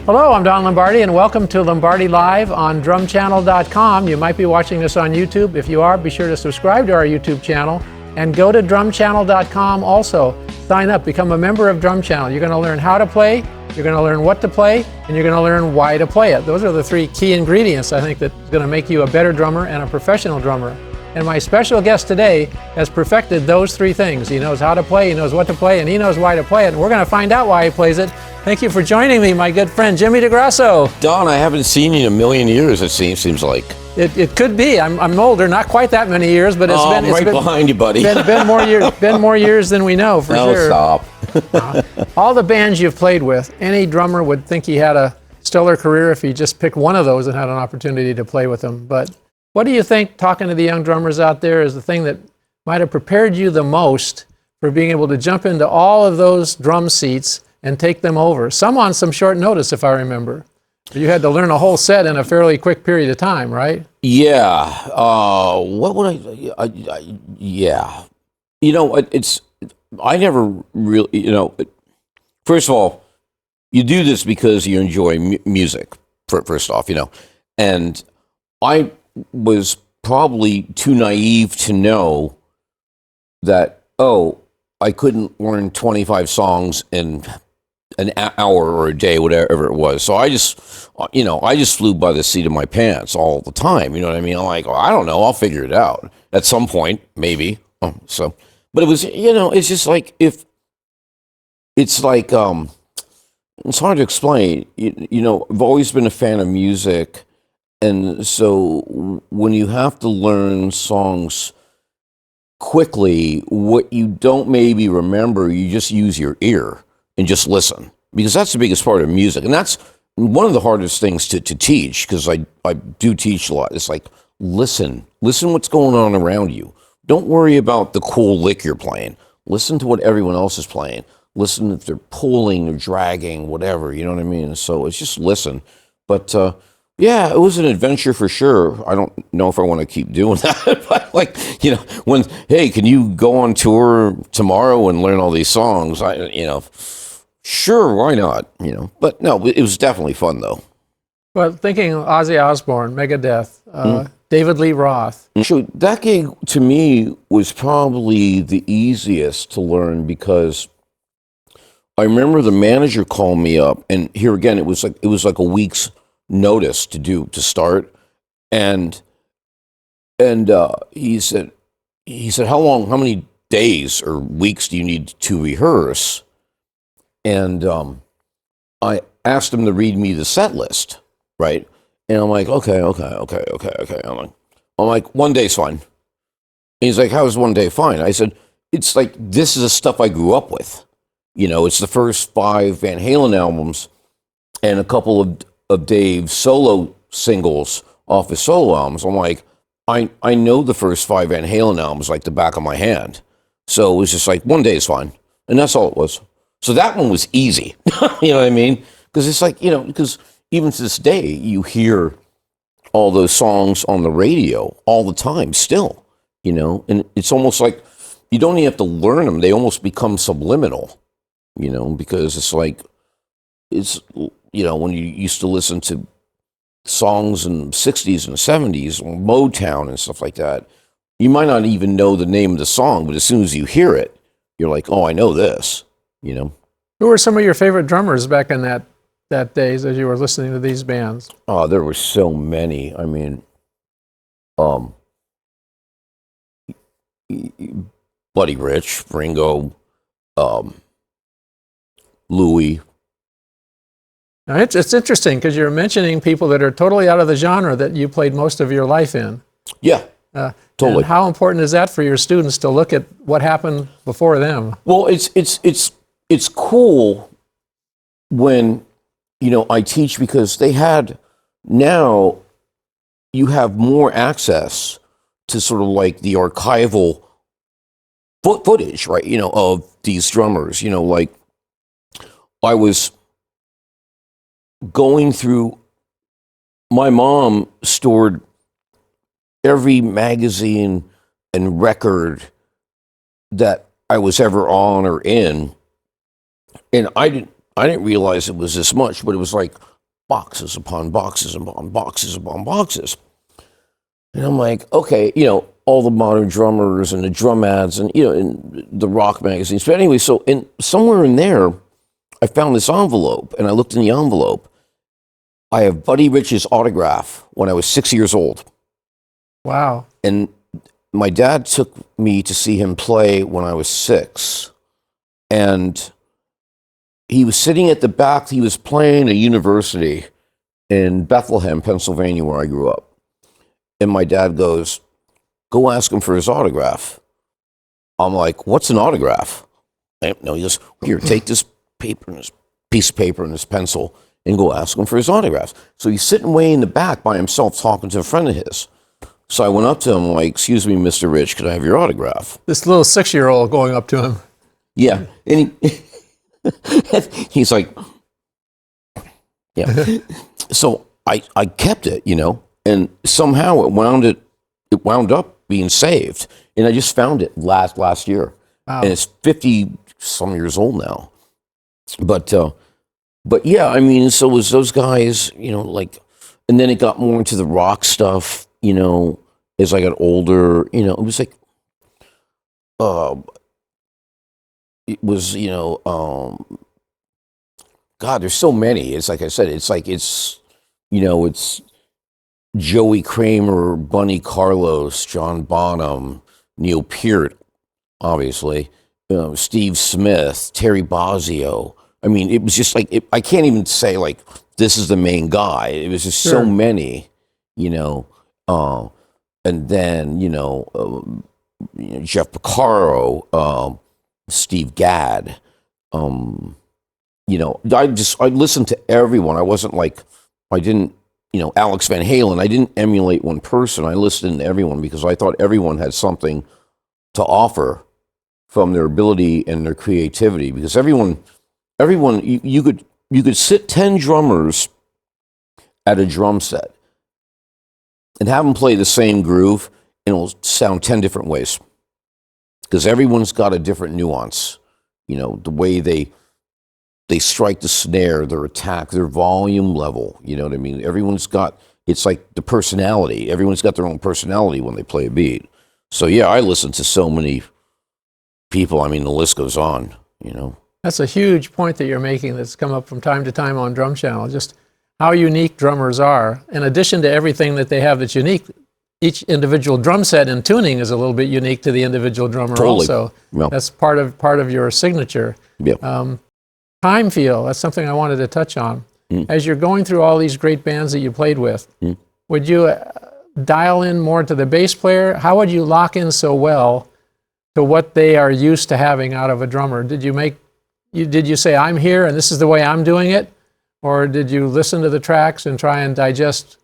Hello, I'm Don Lombardi, and welcome to Lombardi Live on drumchannel.com. You might be watching this on YouTube. If you are, be sure to subscribe to our YouTube channel and go to drumchannel.com also. Sign up, become a member of Drum Channel. You're going to learn how to play, you're going to learn what to play, and you're going to learn why to play it. Those are the three key ingredients, I think, that's going to make you a better drummer and a professional drummer. And my special guest today has perfected those three things. He knows how to play, he knows what to play, and he knows why to play it. And we're going to find out why he plays it. Thank you for joining me, my good friend, Jimmy DeGrasso. Don, I haven't seen you in a million years, it seems like. It could be. I'm older, not quite that many years, but it's been... I'm right behind you, buddy. Been more years than we know, for sure. Stop. All the bands you've played with, any drummer would think he had a stellar career if he just picked one of those and had an opportunity to play with them. But what do you think, talking to the young drummers out there, is the thing that might have prepared you the most for being able to jump into all of those drum seats and take them over? Some on some short notice, if I remember. You had to learn a whole set in a fairly quick period of time, right? Yeah. What would I yeah. You know, I never really, first of all, you do this because you enjoy music, first off, and I was probably too naive to know that, I couldn't learn 25 songs in an hour or a day, whatever it was. So I just flew by the seat of my pants all the time. You know what I mean? I'm like, I don't know, I'll figure it out at some point, maybe. But it was, it's just like, it's hard to explain. I've always been a fan of music. And so when you have to learn songs quickly, what you don't maybe remember, you just use your ear and just listen, because that's the biggest part of music. And that's one of the hardest things to teach, because I do teach a lot. It's like, listen what's going on around you. Don't worry about the cool lick you're playing. Listen to what everyone else is playing. Listen if they're pulling or dragging, whatever, you know what I mean? So it's just listen. But yeah, it was an adventure for sure. I don't know if I want to keep doing that. But hey, can you go on tour tomorrow and learn all these songs? Sure, why not? But no, it was definitely fun though. Well, thinking Ozzy Osbourne, Megadeth, David Lee Roth. So that gig to me was probably the easiest to learn, because I remember the manager called me up, and here again, it was like a week's notice to start, and he said, how many days or weeks do you need to rehearse? And I asked him to read me the set list, right? And I'm like, okay. I'm like, 1 day's fine. And he's like, how is 1 day fine? I said, it's like, this is the stuff I grew up with. It's the first 5 Van Halen albums and a couple of Dave's solo singles off his solo albums. I'm like, I know the first 5 Van Halen albums like the back of my hand. So it was just like, 1 day is fine. And that's all it was. So that one was easy. You know what I mean? Because it's like, because even to this day, you hear all those songs on the radio all the time still, and it's almost like you don't even have to learn them. They almost become subliminal, because it's like, when you used to listen to songs in the 60s and 70s, Motown and stuff like that, you might not even know the name of the song, but as soon as you hear it, you're like, oh, I know this, Who were some of your favorite drummers back in that days as you were listening to these bands? Oh, there were so many. I mean, Buddy Rich, Ringo, Louis. Now, it's interesting, because you're mentioning people that are totally out of the genre that you played most of your life in. Yeah, totally. And how important is that for your students to look at what happened before them? Well, it's cool when, I teach, because now you have more access to sort of like the archival footage, right? Of these drummers, like I was going through, my mom stored every magazine and record that I was ever on or in, and I didn't realize it was this much, but it was like boxes upon boxes upon boxes upon boxes. And I'm like, okay, all the modern drummers and the drum ads and, in the rock magazines. But anyway, so somewhere in there, I found this envelope, and I looked in the envelope. I have Buddy Rich's autograph when I was 6 years old. Wow. And my dad took me to see him play when I was 6. And he was sitting at the back. He was playing a university in Bethlehem, Pennsylvania, where I grew up. And my dad goes, go ask him for his autograph. I'm like, what's an autograph? No, he goes, here, take this paper and this piece of paper and this pencil and go ask him for his autographs. So he's sitting way in the back by himself talking to a friend of his. So I went up to him like, excuse me, Mr. Rich, could I have your autograph? This little 6-year-old going up to him. Yeah. And he's like, yeah. So I kept it, and somehow it wound up being saved. And I just found it last year. Wow. And it's 50 some years old now. But yeah, I mean, so was those guys, and then it got more into the rock stuff, as I got older, it was like, it was, God, there's so many. It's like I said, it's Joey Kramer, Bunny Carlos, John Bonham, Neil Peart, obviously, Steve Smith, Terry Bozzio. I mean, it was just like, I can't even say like, this is the main guy. It was just so many, and then, Jeff Porcaro, Steve Gadd, I listened to everyone. I wasn't like, I didn't, Alex Van Halen, I didn't emulate one person. I listened to everyone because I thought everyone had something to offer from their ability and their creativity, because everyone, you could sit 10 drummers at a drum set and have them play the same groove, and it'll sound 10 different ways, because everyone's got a different nuance. The way they strike the snare, their attack, their volume level. You know what I mean? Everyone's got, it's like the personality. Everyone's got their own personality when they play a beat. So yeah, I listen to so many people. I mean, the list goes on, That's a huge point that you're making that's come up from time to time on Drum Channel, just how unique drummers are. In addition to everything that they have that's unique, each individual drum set and tuning is a little bit unique to the individual drummer also. Yeah. That's part of your signature. Yeah. Time feel, that's something I wanted to touch on. As you're going through all these great bands that you played with, would you dial in more to the bass player? How would you lock in so well to what they are used to having out of a drummer? Did you say, I'm here and this is the way I'm doing it? Or did you listen to the tracks and try and digest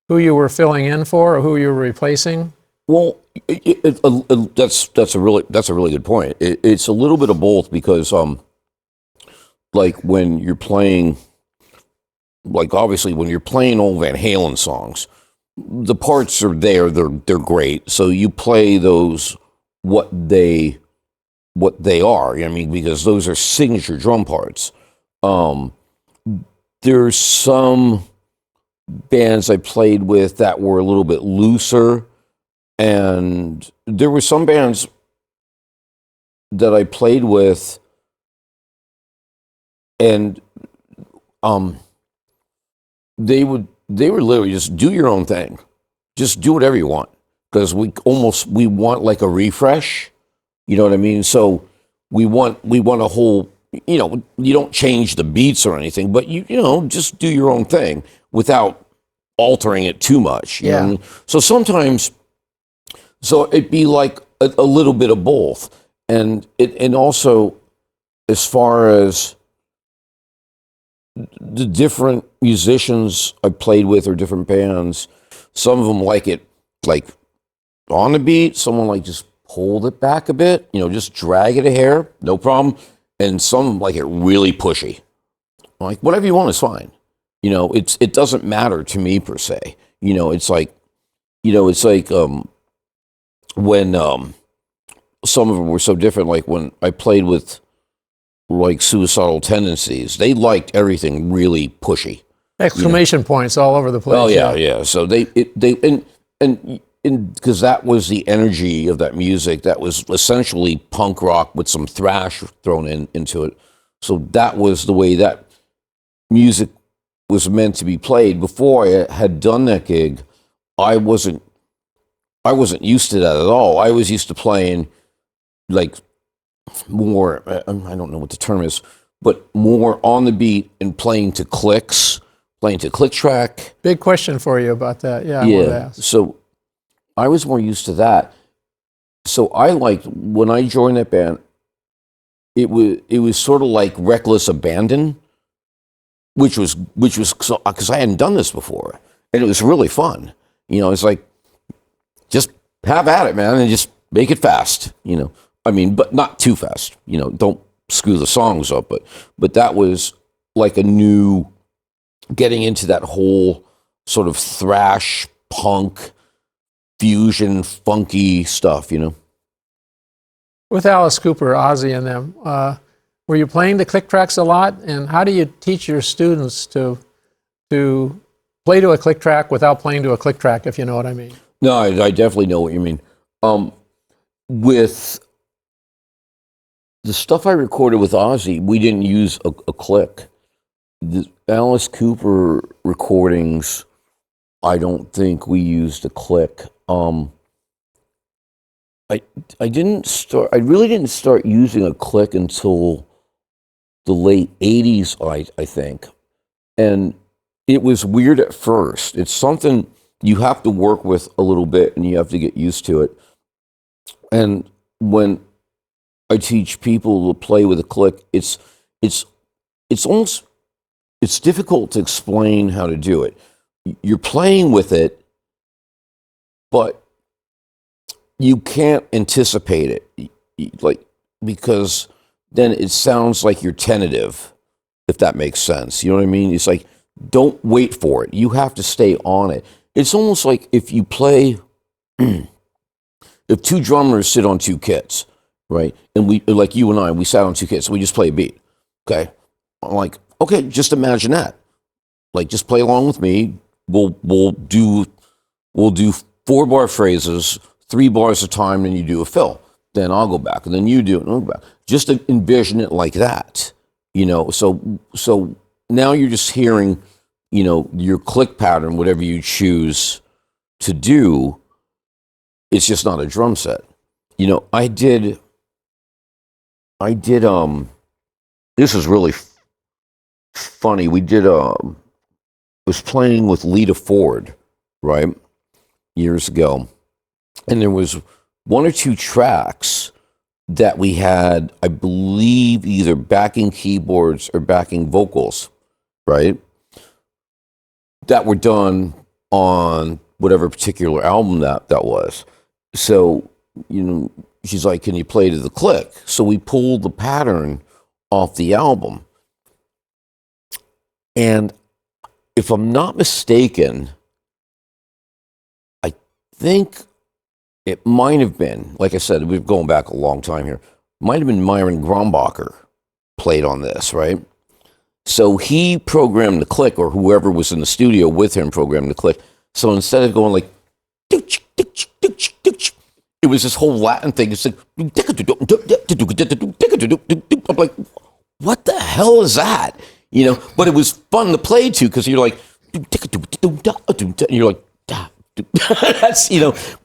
who you were filling in for or who you were replacing? Well, that's a really good point. It's a little bit of both, because like when you're playing, like obviously when you're playing old Van Halen songs, the parts are there, they're great. So you play those what they are. I mean, because those are signature drum parts. There's some bands I played with that were a little bit looser, and there were some bands that I played with, and they were literally just do your own thing, just do whatever you want, because we want like a refresh, you know what I mean? So we want a whole, you don't change the beats or anything, but you just do your own thing without altering it too much. You know? So sometimes, it'd be like a little bit of both, and also as far as the different musicians I played with or different bands, some of them like it like on the beat, someone like just hold it back a bit, just drag it a hair, no problem. And some like it really pushy. Like whatever you want is fine. It doesn't matter to me per se. It's like when some of them were so different, like when I played with like Suicidal Tendencies, they liked everything really pushy. Exclamation points all over the place. Oh yeah. So they because that was the energy of that music. That was essentially punk rock with some thrash thrown into it. So that was the way that music was meant to be played. Before I had done that gig, I wasn't used to that at all. I was used to playing like more, I don't know what the term is, but more on the beat and playing to clicks, playing to click track. Big question for you about that. Yeah, I wanted to ask. So I was more used to that. So I liked, when I joined that band, it was sort of like reckless abandon, which was because I hadn't done this before, and it was really fun. It's like, just have at it, man, and just make it fast. I mean, but not too fast. Don't screw the songs up. But that was like a new getting into that whole sort of thrash punk fusion funky stuff. With Alice Cooper, Ozzy, and them, were you playing the click tracks a lot? And how do you teach your students to play to a click track without playing to a click track, if you know what I mean? No, I definitely know what you mean. With the stuff I recorded with Ozzy, we didn't use a click. The Alice Cooper recordings, I don't think we used a click. I really didn't start using a click until the late 80s, I think. And it was weird at first. It's something you have to work with a little bit and you have to get used to it. And when I teach people to play with a click, it's difficult to explain how to do it. You're playing with it, but you can't anticipate it, because then it sounds like you're tentative, if that makes sense. You know what I mean? It's like, don't wait for it. You have to stay on it. It's almost like if you play, if two drummers sit on two kits, right? And we, like you and I, we sat on two kits, so we just play a beat. Okay? I'm like, okay, just imagine that. Like, just play along with me. We'll do 4-bar phrases, 3 bars at a time, and you do a fill. Then I'll go back, and then you do it, and I'll go back. Just to envision it like that, So now you're just hearing, your click pattern, whatever you choose to do. It's just not a drum set. I did. This is really funny. We did. Was playing with Lita Ford, right, years ago. And there was 1 or 2 tracks that we had, I believe, either backing keyboards or backing vocals, right? That were done on whatever particular album that was. So, she's like, can you play to the click? So we pulled the pattern off the album. And if I'm not mistaken, I think it might have been, like I said, we're going back a long time here, might have been Myron Grombacher played on this, right? So he programmed the click, or whoever was in the studio with him programmed the click. So instead of going like, it was this whole Latin thing. It's like, I'm like, what the hell is that? But it was fun to play to, because you're like, and you're like, that's,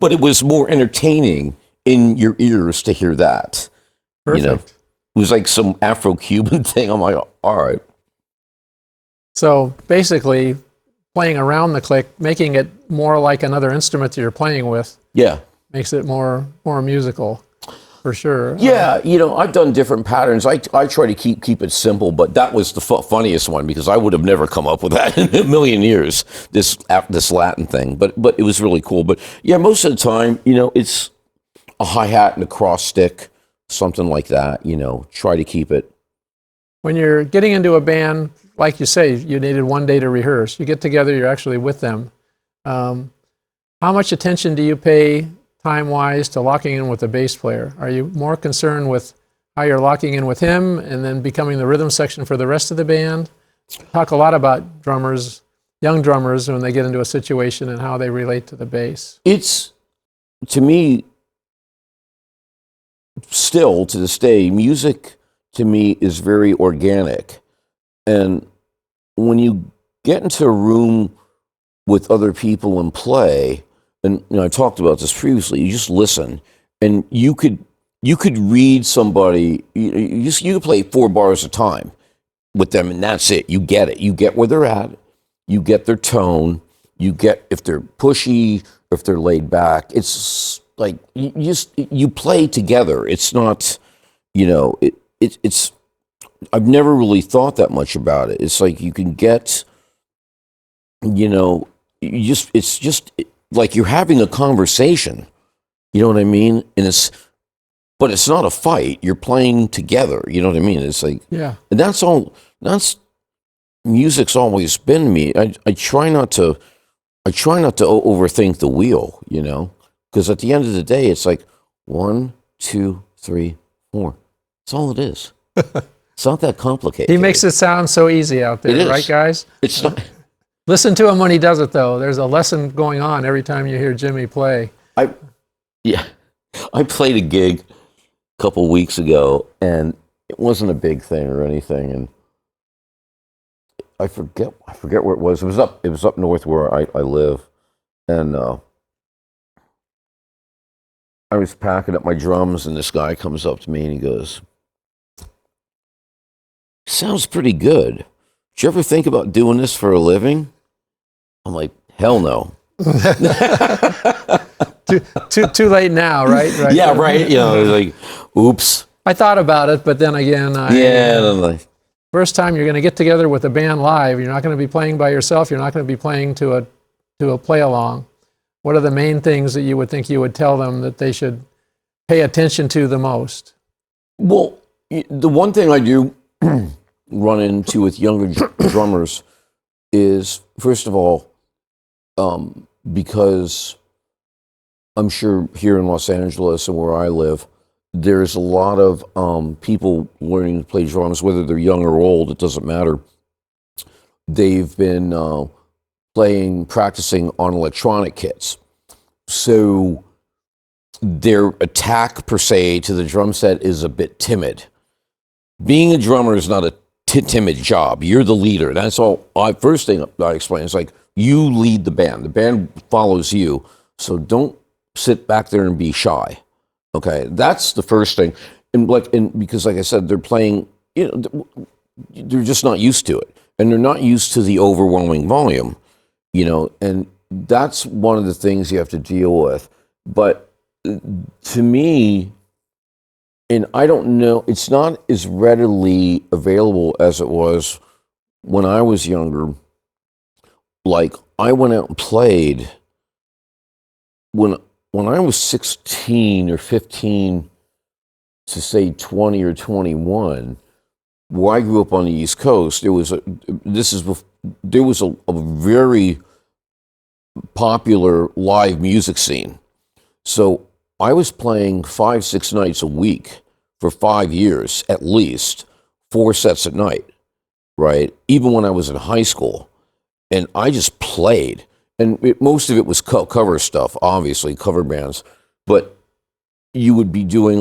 but it was more entertaining in your ears to hear that. Perfect. It was like some Afro-Cuban thing. I'm like, all right. So basically, playing around the click, making it more like another instrument that you're playing with. Yeah. Makes it more musical, for sure. Yeah, I've done different patterns. I try to keep it simple, but that was the funniest one, because I would have never come up with that in a million years, this Latin thing. But it was really cool. But yeah, most of the time, it's a hi-hat and a cross stick, something like that, try to keep it. When you're getting into a band, like you say, you needed 1 day to rehearse. You get together, you're actually with them. How much attention do you pay time-wise to locking in with the bass player? Are you more concerned with how you're locking in with him and then becoming the rhythm section for the rest of the band? talk a lot about drummers, young drummers, when they get into a situation and how they relate to the bass. It's, to me, still to this day, music to me is very organic. And when you get into a room with other people and play, and I talked about this previously, you just listen, and you could read somebody, you could play 4 bars at a time with them, and that's it. You get it. You get where they're at. You get their tone. You get if they're pushy, if they're laid back. It's like you play together. It's not, it's. I've never really thought that much about it. It's like you can get, it's just like you're having a conversation. You know what I mean? But it's not a fight. You're playing together. You know what I mean? It's like, yeah. And that's all. Music's always been me. I try not to overthink the wheel. Because at the end of the day, it's like 1, 2, 3, 4. That's all it is. It's not that complicated. He makes it sound so easy out there, right, guys? It's not. Listen to him when he does it, though. There's a lesson going on every time you hear Jimmy play. I played a gig a couple weeks ago, and it wasn't a big thing or anything, and I forget where it was. It was up north where I live, and I was packing up my drums, and this guy comes up to me and he goes, "Sounds pretty good. Did you ever think about doing this for a living?" I'm like, "Hell no." Too late now, right? Yeah, right. Like, oops. I thought about it, but then again, first time you're going to get together with a band live, you're not going to be playing by yourself. You're not going to be playing to a play along. What are the main things that you would think you would tell them that they should pay attention to the most? Well, the one thing I do run into with younger drummers is, first of all, because I'm sure here in Los Angeles and where I live, there's a lot of people learning to play drums, whether they're young or old, it doesn't matter. They've been practicing on electronic kits. So their attack, per se, to the drum set is a bit timid. Being a drummer is not a timid job. You're the leader. That's all. First thing I explain is like, you lead the band. The band follows you. So don't sit back there and be shy. Okay, that's the first thing. And because like I said, they're playing, they're just not used to it. And they're not used to the overwhelming volume, and that's one of the things you have to deal with. But to me, and I don't know, it's not as readily available as it was when I was younger. Like, I went out and played when I was 16 or 15 to say 20 or 21, where I grew up on the East Coast, there was a very popular live music scene. So I was playing 5-6 nights a week for 5 years, at least 4 sets at night, right? Even when I was in high school, and I just played. And most of it was cover stuff, obviously, cover bands. But you would be doing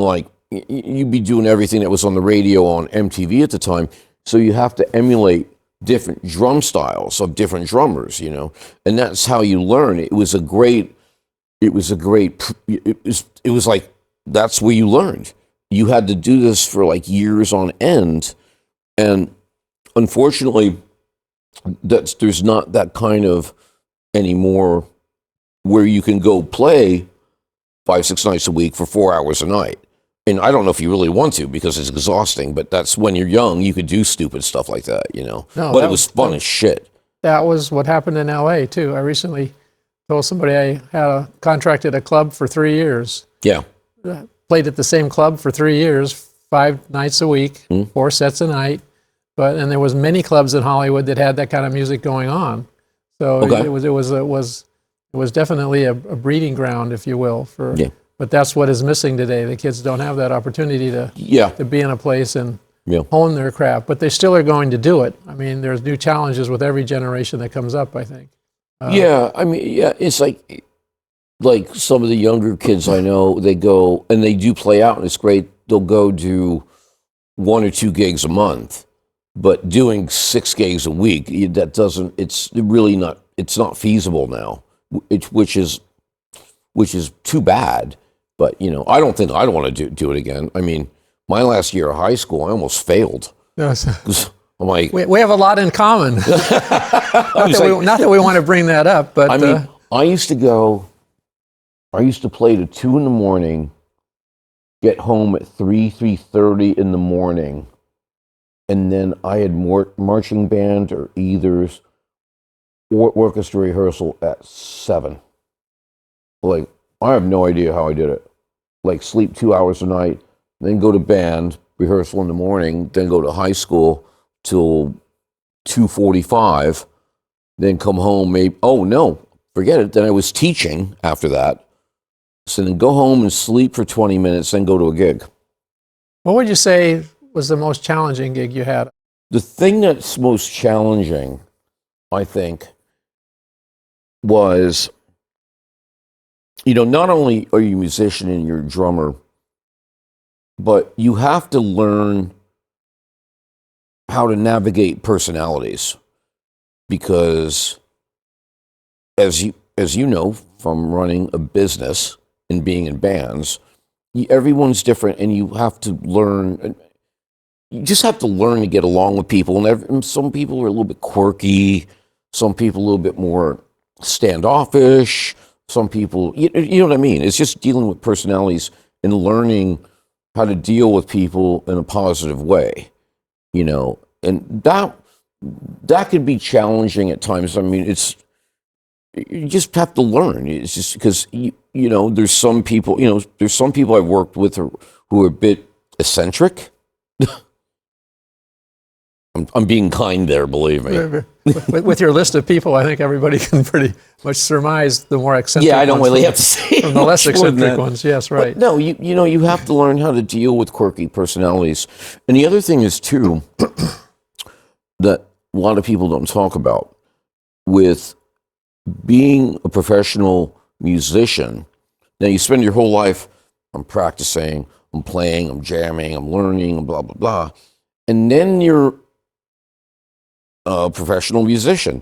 everything that was on the radio on MTV at the time. So you have to emulate different drum styles of different drummers, and that's how you learn. It was like, that's where you learned. You had to do this for like years on end. And unfortunately, there's not that kind of anymore where you can go play 5-6 nights a week for 4 hours a night. And I don't know if you really want to, because it's exhausting, but that's when you're young, you could do stupid stuff like that, No, but it was fun as shit. That was what happened in LA too. I recently told somebody I had contracted a club for 3 years. Yeah. Played at the same club for 3 years, 5 nights a week, 4 sets a night. And there was many clubs in Hollywood that had that kind of music going on. So it was definitely a breeding ground, if you will, But that's what is missing today. The kids don't have that opportunity to be in a place and Yeah. hone their craft, but they still are going to do it. I mean, there's new challenges with every generation that comes up, I think. Yeah, I mean, yeah, it's like some of the younger kids I know, they go and they do play out, and it's great. They'll go do 1 or 2 gigs a month, but doing 6 gigs a week, that doesn't. It's really not. It's not feasible now, which is too bad. But I don't want to do it again. I mean, my last year of high school, I almost failed. Yes. I'm like, we have a lot in common. not that we want to bring that up, but I mean, I used to play to 2 in the morning, get home at 3:30 in the morning, and then I had marching band or either's or orchestra rehearsal at 7. Like, I have no idea how I did it. Like, sleep 2 hours a night, then go to band rehearsal in the morning, then go to high school till 2:45, then come home. Maybe forget it. Then I was teaching after that. So then go home and sleep for 20 minutes, then go to a gig. what would you say was the most challenging gig you had? The thing that's most challenging, I think, was, not only are you a musician and you're a drummer, but you have to learn how to navigate personalities, because as you know from running a business and being in bands, everyone's different, and you have to learn. You just have to learn to get along with people, and some people are a little bit quirky, some people a little bit more standoffish, some people, you know what I mean? It's just dealing with personalities and learning how to deal with people in a positive way, and that could be challenging at times. I mean, you just have to learn. It's just because there's some people I've worked with who are a bit eccentric. I'm being kind there, believe me. With your list of people, I think everybody can pretty much surmise the more eccentric Yeah, I don't really have to say from the less eccentric ones. Yes, right. But no, you have to learn how to deal with quirky personalities. And the other thing is too that a lot of people don't talk about with being a professional musician. Now you spend your whole life, I'm practicing, I'm playing, I'm jamming, I'm learning, blah blah blah, and then you're a professional musician,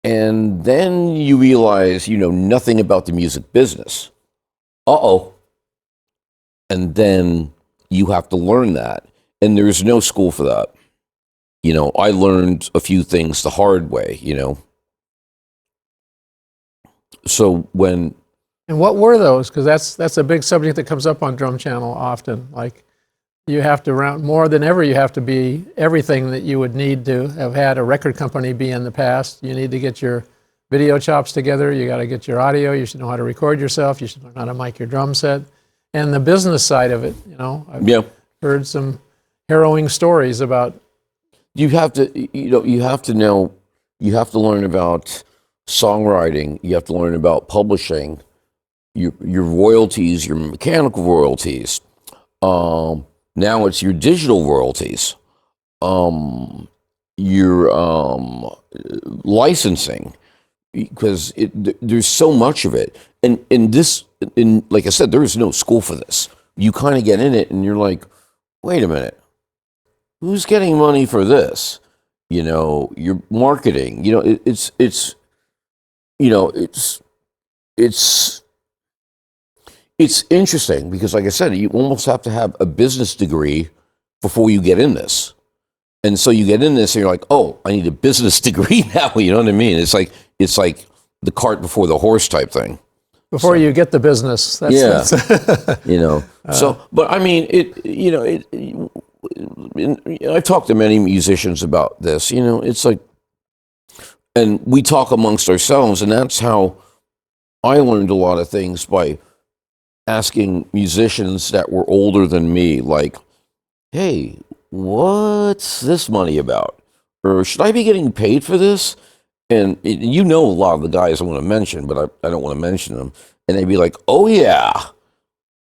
and then you realize you know nothing about the music business. And then you have to learn that, and there's no school for that. I learned a few things the hard way. So when And what were those? Because that's a big subject that comes up on Drum Channel often. Like, you have to more than ever, you have to be everything that you would need to have had a record company be in the past. You need to get your video chops together. You got to get your audio. You should know how to record yourself. You should learn how to mic your drum set. And the business side of it, I've heard some harrowing stories about. You have to know, you have to learn about songwriting. You have to learn about publishing, your royalties, your mechanical royalties. Now it's your digital royalties, your licensing, because there's so much of it. And like I said, there is no school for this. You kind of get in it, and you're like, wait a minute, who's getting money for this? Your marketing. It's interesting because, like I said, you almost have to have a business degree before you get in this. And so you get in this and you're like, oh, I need a business degree now. You know what I mean? It's like the cart before the horse type thing. Before you get the business. But I mean, I've talked to many musicians about this, it's like, and we talk amongst ourselves, and that's how I learned a lot of things, by asking musicians that were older than me, like, hey, what's this money about? Or should I be getting paid for this? And a lot of the guys I want to mention, but I don't want to mention them. And they'd be like, oh yeah,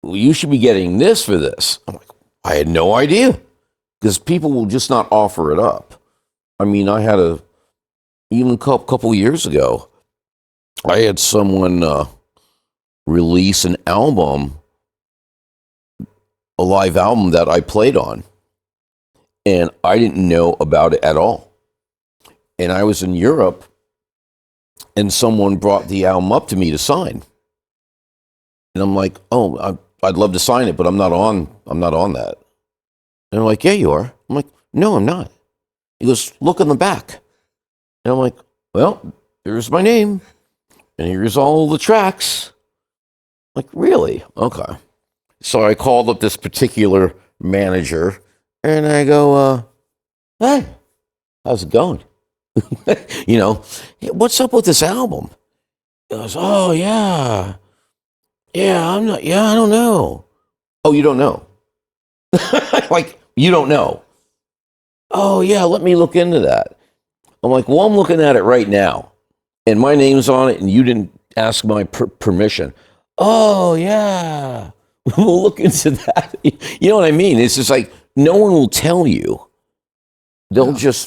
well, you should be getting this for this. I'm like, I had no idea. because people will just not offer it up. I mean, even a couple years ago, I had someone release an album, a live album that I played on, and I didn't know about it at all. And I was in Europe, and someone brought the album up to me to sign. And I'm like, oh, I'd love to sign it, but I'm not on that. And they're like, yeah, you are. I'm like, no, I'm not. He goes, look on the back. And I'm like, well, here's my name, and here's all the tracks. I'm like, really? Okay. So I called up this particular manager, and I go, hey, how's it going? What's up with this album? He goes, oh, yeah. Yeah, I don't know. Oh, you don't know? Like, you don't know? Oh, yeah, let me look into that. I'm like, well, I'm looking at it right now, and my name's on it, and you didn't ask my permission. Oh, yeah. We'll look into that. You know what I mean? It's just like, no one will tell you.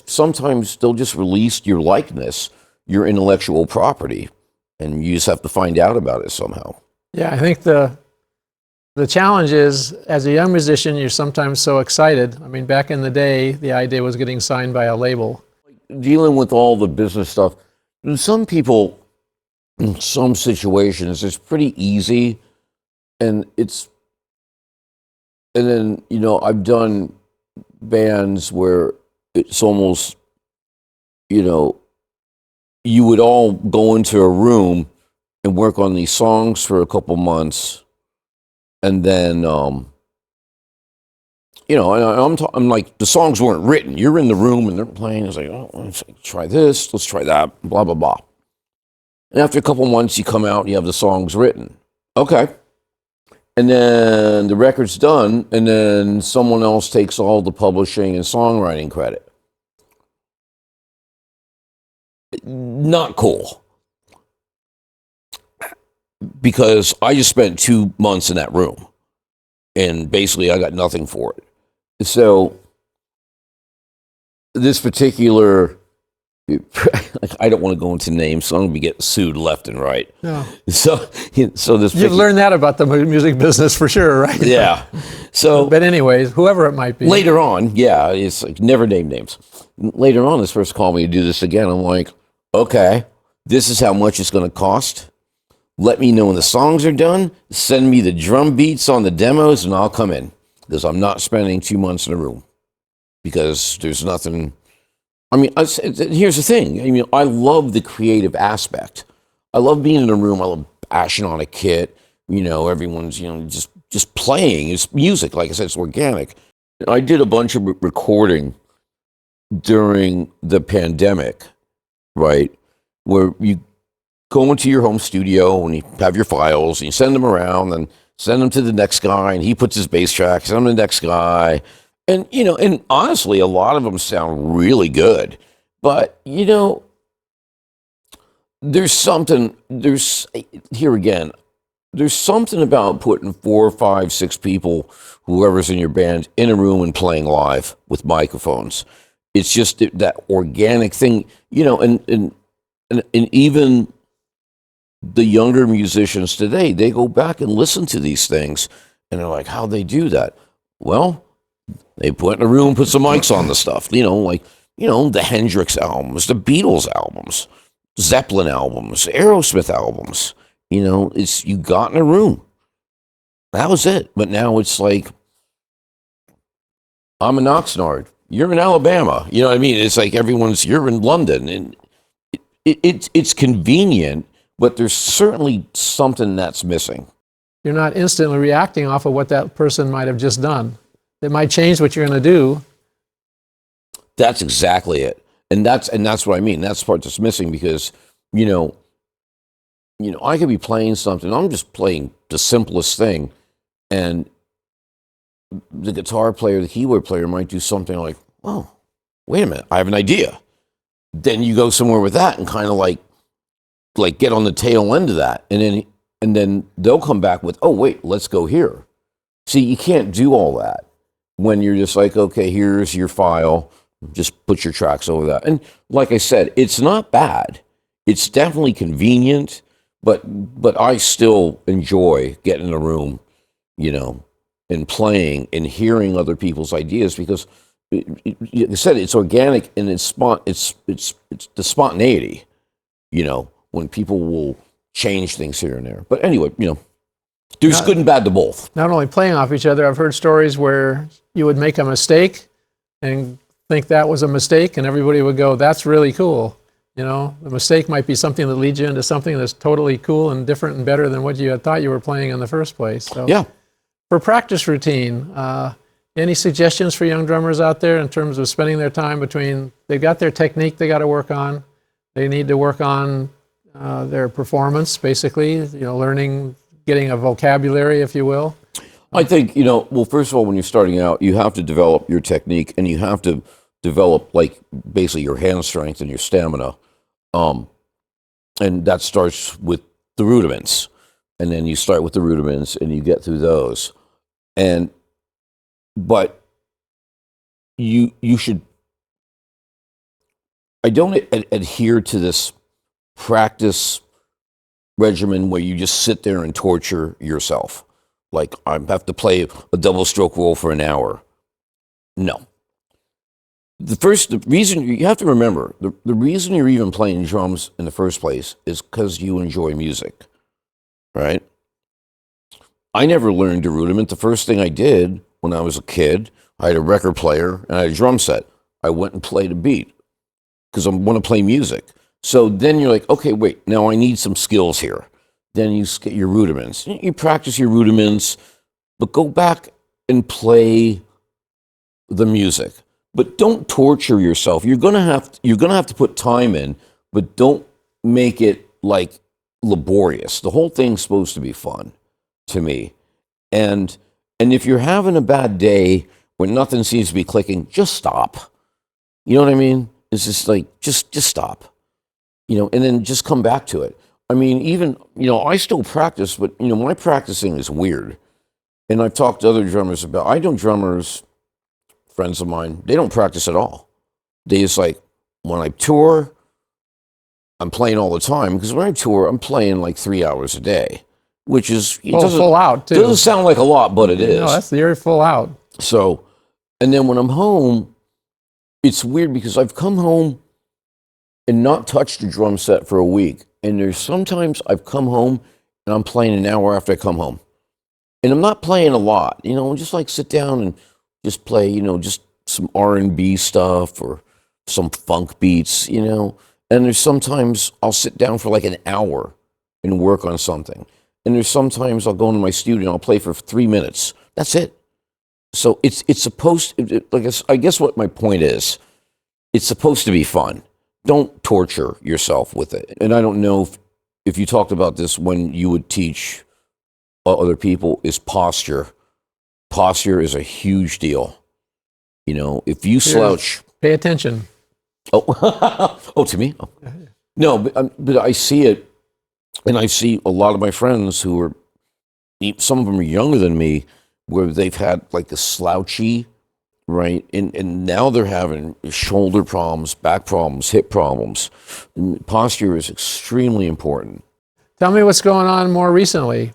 Sometimes they'll just release your likeness, your intellectual property, and you just have to find out about it somehow. Yeah, I think the challenge is, as a young musician, you're sometimes so excited. I mean, back in the day, the idea was getting signed by a label. Dealing with all the business stuff, some people, in some situations, it's pretty easy, and then, I've done bands where it's almost, you would all go into a room and work on these songs for a couple months, and then, I'm like, the songs weren't written. You're in the room and they're playing. It's like, oh, let's try this, let's try that, blah, blah, blah. And after a couple months, you come out and you have the songs written. Okay. And then the record's done, and then someone else takes all the publishing and songwriting credit. Not cool. Because I just spent 2 months in that room, and basically I got nothing for it. So this particular, I don't want to go into names, so I'm going to get sued left and right. No. So this. You've learned that about the music business for sure, right? Yeah. So, but anyways, whoever it might be. Later on, yeah, it's like never name names. Later on, this person called me to do this again. I'm like, okay, this is how much it's going to cost. Let me know when the songs are done. Send me the drum beats on the demos, and I'll come in, because I'm not spending 2 months in a room, because there's nothing. I mean, here's the thing. I mean, I love the creative aspect. I love being in a room. I love bashing on a kit. Everyone's just playing. It's music. Like I said, it's organic. I did a bunch of recording during the pandemic, right, where you go into your home studio and you have your files and you send them around and send them to the next guy, and he puts his bass track, send them to the next guy. And, and honestly, a lot of them sound really good. But, there's something about putting 4, 5, 6 people, whoever's in your band, in a room and playing live with microphones. It's just that organic thing, and even the younger musicians today, they go back and listen to these things, and they're like, how'd they do that? Well, they put in a room, put some mics on the stuff, the Hendrix albums, the Beatles albums, Zeppelin albums, Aerosmith albums. You got in a room. That was it. But now it's like, I'm in Oxnard, you're in Alabama. You know what I mean? It's like you're in London, and it's convenient, but there's certainly something that's missing. You're not instantly reacting off of what that person might have just done. It might change what you're going to do. That's exactly it. And that's what I mean. That's the part that's missing, because, I could be playing something. I'm just playing the simplest thing, and the guitar player, the keyboard player might do something like, oh, wait a minute, I have an idea. Then you go somewhere with that and kind of like get on the tail end of that. And then they'll come back with, oh, wait, let's go here. See, you can't do all that. when you're just like, okay, here's your file, just put your tracks over that. And like I said, it's not bad. It's definitely convenient, but I still enjoy getting in a room, and playing and hearing other people's ideas because, like I said, it's organic and it's the spontaneity, when people will change things here and there. But anyway, there's good and bad to both. Not only playing off each other, I've heard stories where you would make a mistake and think that was a mistake, and everybody would go, "That's really cool." The mistake might be something that leads you into something that's totally cool and different and better than what you had thought you were playing in the first place. So, yeah. For practice routine, any suggestions for young drummers out there in terms of spending their time between, they've got their technique they got to work on, they need to work on their performance, basically, learning, getting a vocabulary, if you will? I think, well, first of all, when you're starting out, you have to develop your technique and you have to develop, like, basically your hand strength and your stamina. And that starts with the rudiments. And then you start with the rudiments and you get through those. But you should, I don't adhere to this practice regimen where you just sit there and torture yourself. Like, I have to play a double stroke roll for an hour. No. The reason, you have to remember, the reason you're even playing drums in the first place is because you enjoy music, right? I never learned a rudiment. The first thing I did when I was a kid, I had a record player and I had a drum set. I went and played a beat because I want to play music. So then you're like, okay, wait, now I need some skills here. Then you get your rudiments. You practice your rudiments, but go back and play the music. But don't torture yourself. You're gonna have to put time in, but don't make it like laborious. The whole thing's supposed to be fun, to me. And if you're having a bad day when nothing seems to be clicking, just stop. You know what I mean? It's just like just stop. And then just come back to it. I mean, even, I still practice, but, my practicing is weird. And I've talked to other drummers about, I know drummers, friends of mine, they don't practice at all. They just like, when I tour, I'm playing all the time, because when I tour, I'm playing like 3 hours a day, which is, full out, too. Doesn't sound like a lot, but it is. No, that's the full out. So, and then when I'm home, it's weird because I've come home and not touched a drum set for a week. And there's sometimes I've come home and I'm playing an hour after I come home. And I'm not playing a lot, just like sit down and just play, just some R&B stuff or some funk beats, And there's sometimes I'll sit down for like an hour and work on something. And there's sometimes I'll go into my studio and I'll play for 3 minutes. That's it. So it's supposed, I guess what my point is, it's supposed to be fun. Don't torture yourself with it. And I don't know if you talked about this when you would teach other people, is posture. Posture is a huge deal. If you slouch... Pay attention. Oh, to me? Oh. No, but I see it, and I see a lot of my friends who are, some of them are younger than me, where they've had like the slouchy, right? And now they're having shoulder problems, back problems, hip problems. And posture is extremely important. Tell me what's going on more recently.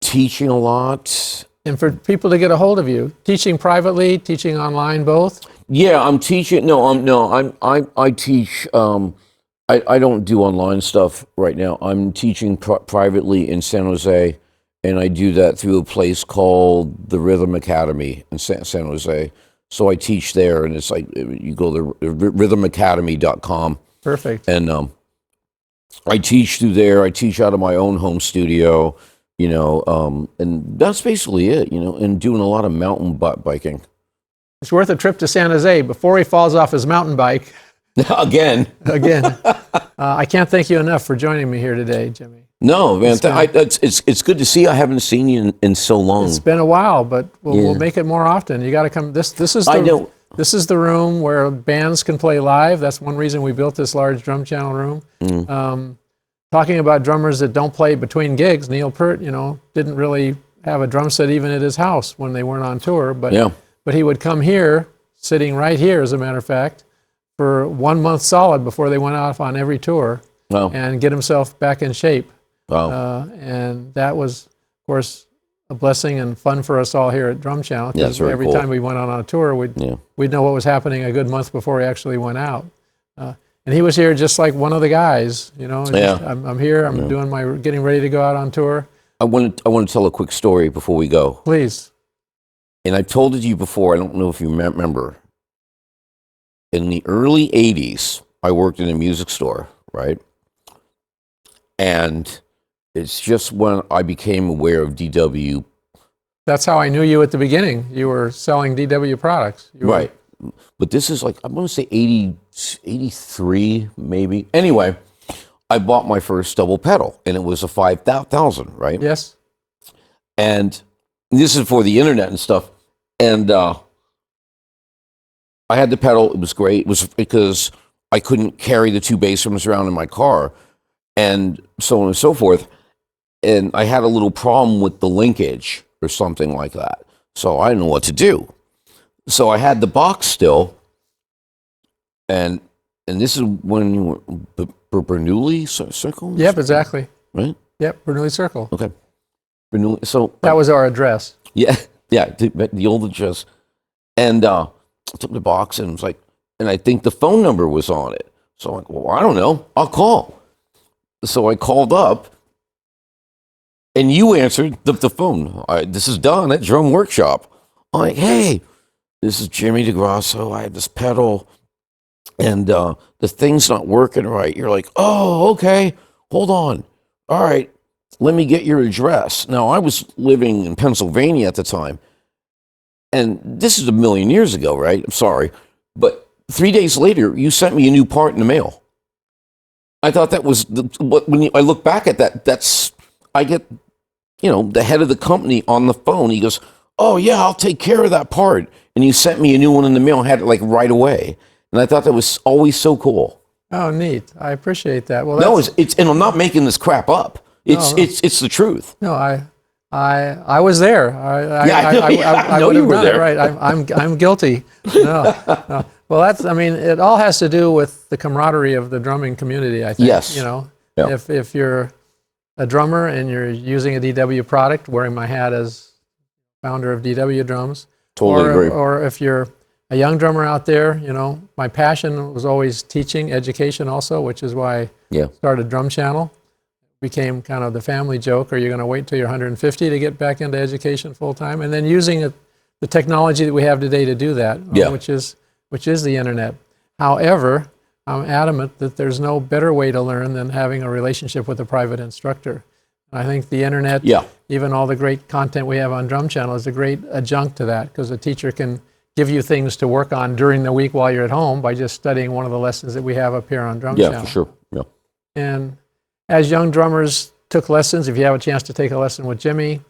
Teaching a lot. And for people to get a hold of you, teaching privately, teaching online, both? Yeah, I'm teaching. I teach. I don't do online stuff right now. I'm teaching privately in San Jose, and I do that through a place called the Rhythm Academy in San Jose. So I teach there, and it's like you go to rhythmacademy.com. Perfect. And I teach through there. I teach out of my own home studio, and that's basically it, and doing a lot of mountain biking. It's worth a trip to San Jose before he falls off his mountain bike. Again. I can't thank you enough for joining me here today, Jimmy. No, man, it's good to see you. I haven't seen you in so long. It's been a while, but we'll make it more often. You got to come. This is the room where bands can play live. That's one reason we built this large drum channel room. Talking about drummers that don't play between gigs, Neil Peart, didn't really have a drum set even at his house when they weren't on tour. But but he would come here, sitting right here, as a matter of fact, for 1 month solid before they went off on every tour, and get himself back in shape. And that was, of course, a blessing and fun for us all here at Drum Channel, because every time we went on a tour, we'd know what was happening a good month before we actually went out. And he was here just like one of the guys, you know. I'm here. I'm doing getting ready to go out on tour. I want to tell a quick story before we go. Please. And I've told it to you before. I don't know if you remember. In the early '80s, I worked in a music store, right? And it's just when I became aware of DW. That's how I knew you at the beginning. You were selling DW products. Right. But this is like, I'm going to say 83, maybe. Anyway, I bought my first double pedal, and it was a 5,000, right? Yes. And this is for the internet and stuff. And I had the pedal. It was great. It was because I couldn't carry the 2 bass drums around in my car, and so on and so forth. And I had a little problem with the linkage or something like that. So I didn't know what to do. So I had the box still, and this is when you were Bernoulli Circle? Yep, exactly. Right? Yep, Bernoulli Circle. Okay. Bernoulli, so that was our address. Yeah, the old address. And I took the box, and it was like, and I think the phone number was on it. So I'm like, well, I don't know. I'll call. So I called up, and you answered the phone. This is Don at Drum Workshop. I'm like, hey, this is Jimmy DeGrasso. I have this pedal, and the thing's not working right. You're like, oh, okay, hold on. All right, let me get your address. Now, I was living in Pennsylvania at the time, and this is a million years ago, right? I'm sorry. But 3 days later, you sent me a new part in the mail. I thought that was, when I look back at that, I get, the head of the company on the phone. He goes, oh, yeah, I'll take care of that part. And you sent me a new one in the mail. I had it like right away. And I thought that was always so cool. Oh, neat. I appreciate that. Well, no, and I'm not making this crap up. It's the truth. No, I was there. I know you were there. Right. I'm guilty. No. Well, it all has to do with the camaraderie of the drumming community, I think. Yes. If you're a drummer and you're using a DW product, wearing my hat as founder of DW Drums. Totally agree. Or if you're a young drummer out there, my passion was always teaching, education also, which is why I started Drum Channel. Became kind of the family joke, are you going to wait till you're 150 to get back into education full time? And then using the technology that we have today to do that, which is the internet. However, I'm adamant that there's no better way to learn than having a relationship with a private instructor. I think the internet, even all the great content we have on Drum Channel, is a great adjunct to that, because a teacher can give you things to work on during the week while you're at home by just studying one of the lessons that we have up here on Drum Channel. Yeah, for sure. Yeah. And as young drummers took lessons, if you have a chance to take a lesson with Jimmy,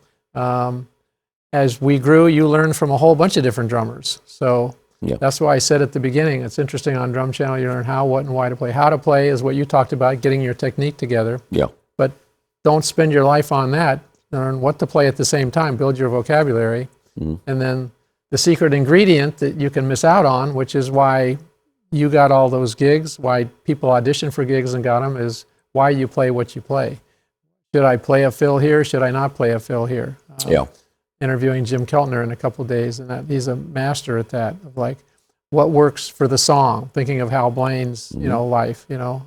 as we grew, you learned from a whole bunch of different drummers. So that's why I said at the beginning, it's interesting on Drum Channel, you learn how, what, and why to play. How to play is what you talked about, getting your technique together. Yeah. But don't spend your life on that. Learn what to play at the same time, build your vocabulary. And then the secret ingredient that you can miss out on, which is why you got all those gigs, why people audition for gigs and got them, is why you play what you play. Should I play a fill here? Should I not play a fill here? Interviewing Jim Keltner in a couple of days, and he's a master at that, of like what works for the song, thinking of Hal Blaine's life. Yeah,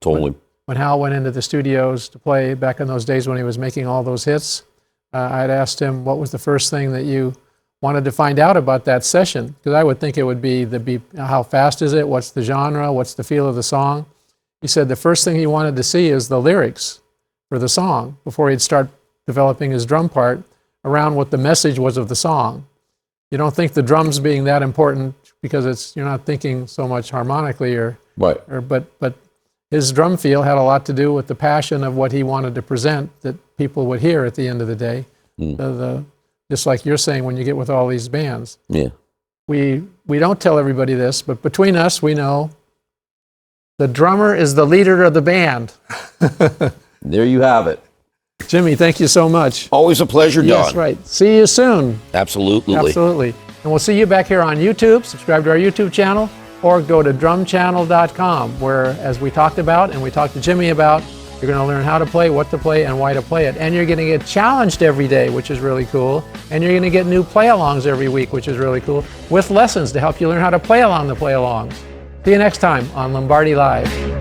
totally. When Hal went into the studios to play back in those days when he was making all those hits, I'd asked him, what was the first thing that you wanted to find out about that session? Because I would think it would be how fast is it? What's the genre? What's the feel of the song? He said the first thing he wanted to see is the lyrics for the song before he'd start developing his drum part around what the message was of the song. You don't think the drums being that important because you're not thinking so much harmonically but his drum feel had a lot to do with the passion of what he wanted to present that people would hear at the end of the day. Just like you're saying when you get with all these bands. Yeah. We don't tell everybody this, but between us, we know the drummer is the leader of the band. There you have it. Jimmy, thank you so much. Always a pleasure, Don. Yes, right. See you soon. Absolutely. Absolutely. And we'll see you back here on YouTube. Subscribe to our YouTube channel, or go to drumchannel.com, where, as we talked about and we talked to Jimmy about, you're going to learn how to play, what to play, and why to play it. And you're going to get challenged every day, which is really cool. And you're going to get new play-alongs every week, which is really cool, with lessons to help you learn how to play along the play-alongs. See you next time on Lombardi Live.